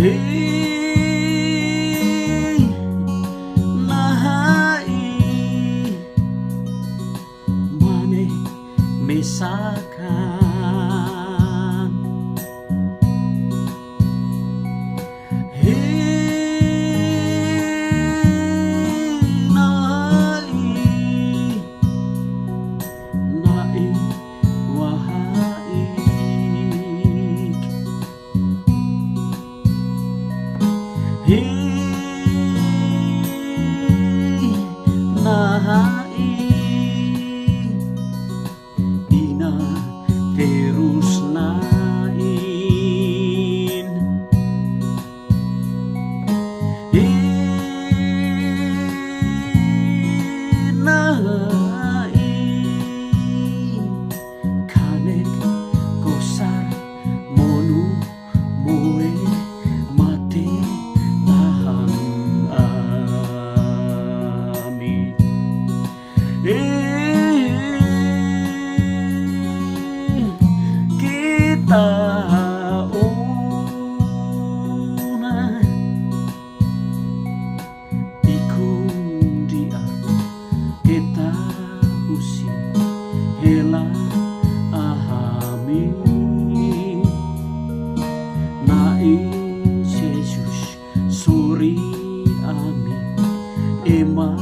Hei, nahai mane misalkan. Hei, nahai wahaik. Hei, nahai ina terus nain. Hei, nahai kanek kosar monu moe mate tahan ami. Kita una ikundia kita usi hela ahami nai Jesus suri ami ema